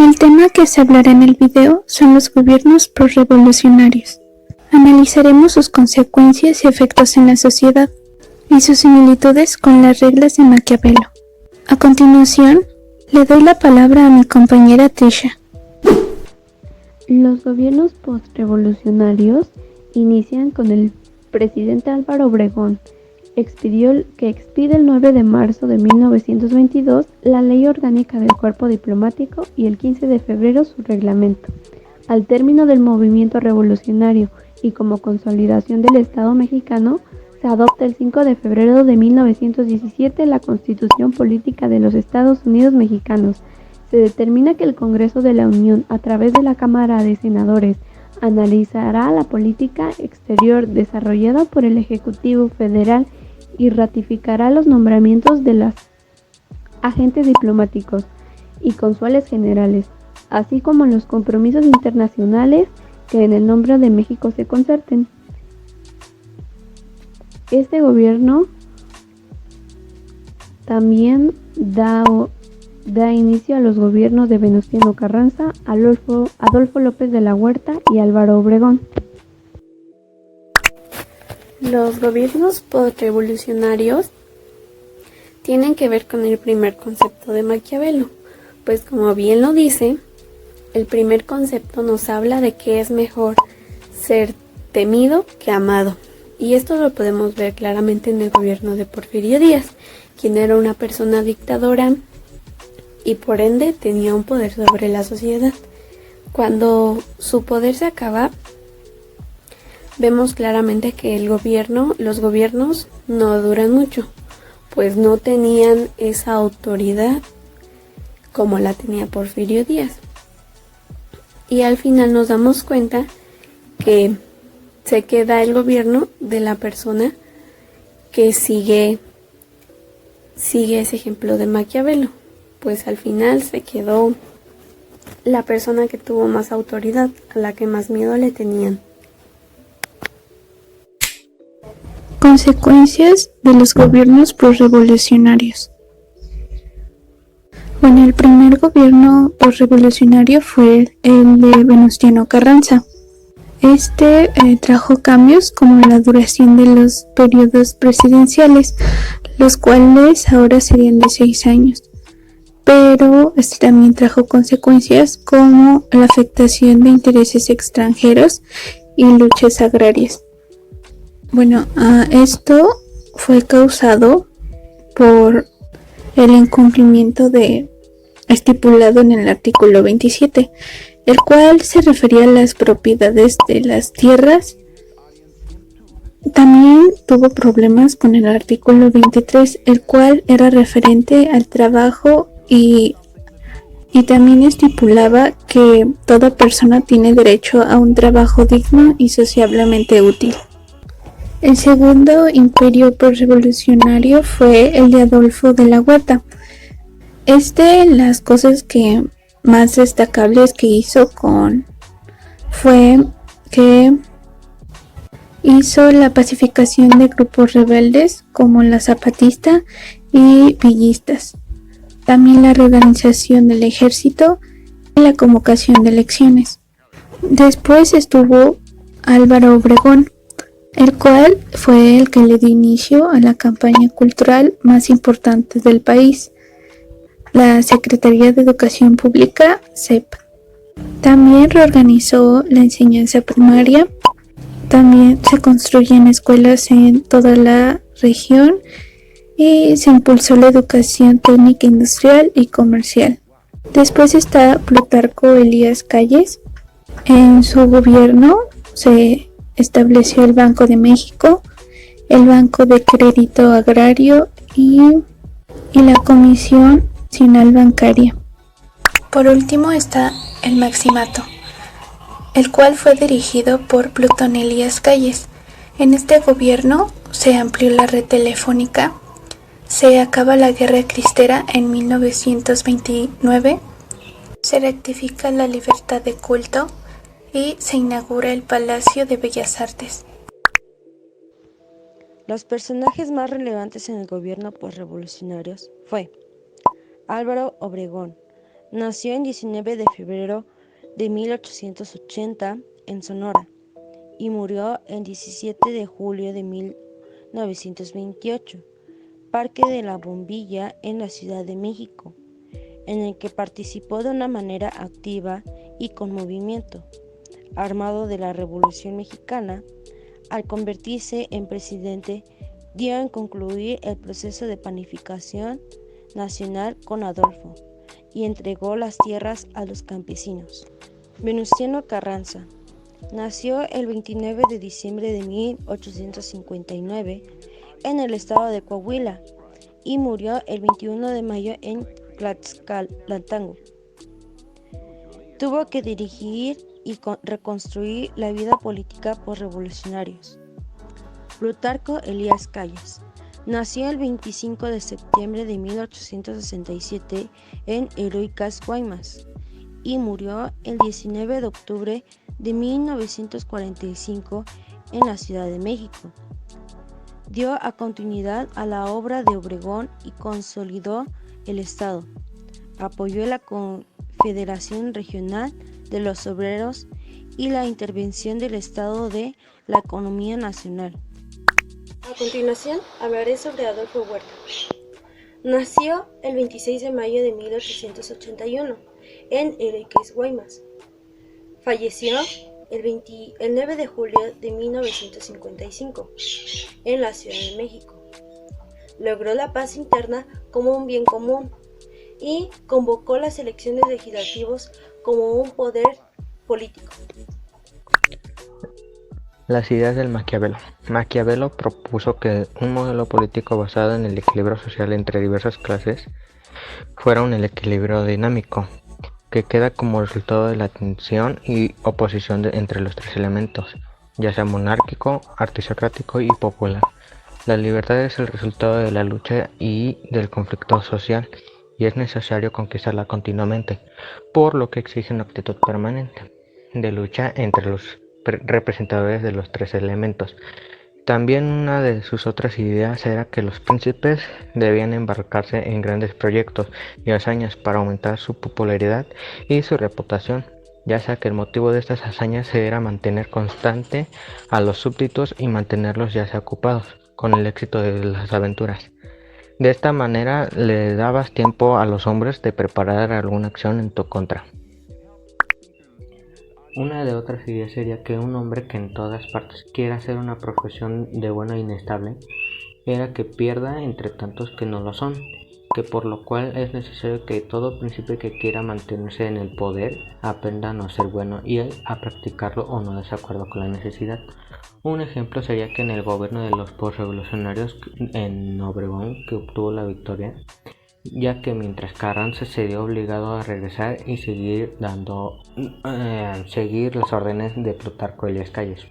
El tema que se hablará en el video son los gobiernos prosrevolucionarios. Analizaremos sus consecuencias y efectos en la sociedad y sus similitudes con las reglas de Maquiavelo. A continuación, le doy la palabra a mi compañera Trisha. Los gobiernos postrevolucionarios inician con el presidente Álvaro Obregón, que expide el 9 de marzo de 1922 la Ley Orgánica del Cuerpo Diplomático y el 15 de febrero su reglamento. Al término del movimiento revolucionario y como consolidación del Estado mexicano, se adopta el 5 de febrero de 1917 la Constitución Política de los Estados Unidos Mexicanos. Se determina que el Congreso de la Unión, a través de la Cámara de Senadores, analizará la política exterior desarrollada por el Ejecutivo Federal y ratificará los nombramientos de los agentes diplomáticos y cónsules generales, así como los compromisos internacionales que en el nombre de México se concerten. Este gobierno también da inicio a los gobiernos de Venustiano Carranza, Adolfo López de la Huerta y Álvaro Obregón. Los gobiernos postrevolucionarios tienen que ver con el primer concepto de Maquiavelo, pues como bien lo dice, el primer concepto nos habla de que es mejor ser temido que amado. Y esto lo podemos ver claramente en el gobierno de Porfirio Díaz, quien era una persona dictadora y por ende tenía un poder sobre la sociedad. Cuando su poder se acaba, vemos claramente que los gobiernos no duran mucho, pues no tenían esa autoridad como la tenía Porfirio Díaz. Y al final nos damos cuenta que se queda el gobierno de la persona que sigue ese ejemplo de Maquiavelo, pues al final se quedó la persona que tuvo más autoridad, a la que más miedo le tenían. Consecuencias de los gobiernos prosrevolucionarios. Bueno, el primer gobierno posrevolucionario fue el de Venustiano Carranza. Este trajo cambios como la duración de los periodos presidenciales, los cuales ahora serían de 6 años. Pero este también trajo consecuencias como la afectación de intereses extranjeros y luchas agrarias. Bueno, esto fue causado por el incumplimiento estipulado en el artículo 27, el cual se refería a las propiedades de las tierras. También tuvo problemas con el artículo 23, el cual era referente al trabajo y también estipulaba que toda persona tiene derecho a un trabajo digno y sociablemente útil. El segundo imperio posrevolucionario fue el de Adolfo de la Huerta. Las cosas que más destacables que hizo fue que hizo la pacificación de grupos rebeldes como la zapatista y villistas, también la reorganización del ejército y la convocación de elecciones. Después estuvo Álvaro Obregón, el cual fue el que le dio inicio a la campaña cultural más importante del país, la Secretaría de Educación Pública, SEP. También reorganizó la enseñanza primaria. También se construyen escuelas en toda la región y se impulsó la educación técnica industrial y comercial. Después está Plutarco Elías Calles. En su gobierno se estableció el Banco de México, el Banco de Crédito Agrario y la Comisión Nacional Bancaria. Por último está el Maximato, el cual fue dirigido por Plutón Elías Calles. En este gobierno se amplió la red telefónica, se acaba la guerra cristera en 1929, se rectifica la libertad de culto y se inaugura el Palacio de Bellas Artes. Los personajes más relevantes en el gobierno posrevolucionario fue Álvaro Obregón, Nació el 19 de febrero de 1880 en Sonora y murió el 17 de julio de 1928, Parque de la Bombilla en la Ciudad de México, en el que participó de una manera activa y con movimiento armado de la Revolución Mexicana. Al convertirse en presidente, dio en concluir el proceso de panificación nacional con Adolfo y entregó las tierras a los campesinos. Venustiano Carranza nació el 29 de diciembre de 1859 en el estado de Coahuila y murió el 21 de mayo en Tlaxcala. Tuvo que dirigir y reconstruir la vida política por revolucionarios. Plutarco Elías Calles nació el 25 de septiembre de 1867 en Heroicas, Guaymas, y murió el 19 de octubre de 1945 en la Ciudad de México. Dio a continuidad a la obra de Obregón y consolidó el Estado. Apoyó la Confederación Regional de los Obreros y la intervención del Estado de la economía nacional. A continuación, hablaré sobre Adolfo Huerta. Nació el 26 de mayo de 1881 en Heroiques, Guaymas. Falleció el 9 de julio de 1955 en la Ciudad de México. Logró la paz interna como un bien común y convocó las elecciones legislativas como un poder político. Las ideas del Maquiavelo. Maquiavelo propuso que un modelo político basado en el equilibrio social entre diversas clases fuera un equilibrio dinámico, que queda como resultado de la tensión y oposición entre los tres elementos, ya sea monárquico, aristocrático y popular. La libertad es el resultado de la lucha y del conflicto social, y es necesario conquistarla continuamente, por lo que exige una actitud permanente de lucha entre los representadores de los tres elementos. También una de sus otras ideas era que los príncipes debían embarcarse en grandes proyectos y hazañas para aumentar su popularidad y su reputación, ya sea que el motivo de estas hazañas era mantener constante a los súbditos y mantenerlos ya sea ocupados con el éxito de las aventuras. De esta manera le dabas tiempo a los hombres de preparar alguna acción en tu contra. Una de otras ideas sería que un hombre que en todas partes quiera hacer una profesión de buena e inestable, era que pierda entre tantos que no lo son, que por lo cual es necesario que todo príncipe que quiera mantenerse en el poder aprenda a no ser bueno y a practicarlo o no desacuerdo con la necesidad. Un ejemplo sería que en el gobierno de los postrevolucionarios en Obregón, que obtuvo la victoria, ya que mientras Carranza se vio obligado a regresar y seguir las órdenes de Plutarco Elías Calles.